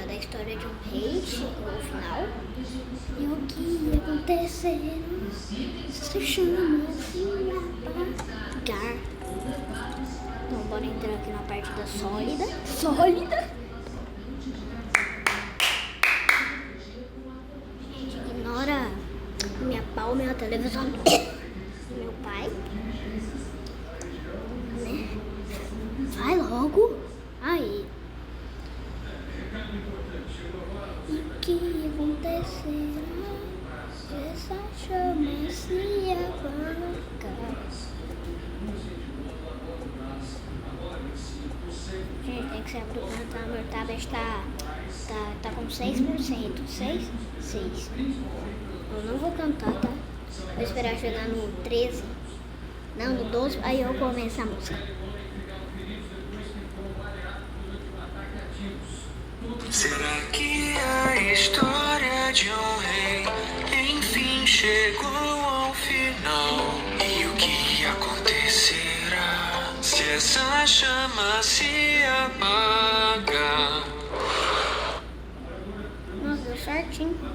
da história de um rei, chegou ao final. E o que ia acontecer se chama se apagar. Então bora entrar aqui na partida sólida. Sólida! Gente, ignora minha pau, minha televisão. Meu pai. Né? Vai logo. Aí. E o que acontecerá? Essa chama se apagar. Gente, tem que se aproximar. Meu tablet tá com 6%. 6? Eu não vou cantar, tá? Vou esperar chegar no 13. Não, no 12. Aí eu começo a música. Será que a história de um rei enfim chegou ao final? E o que acontecerá se essa chama se apagar? Nossa, deu certinho.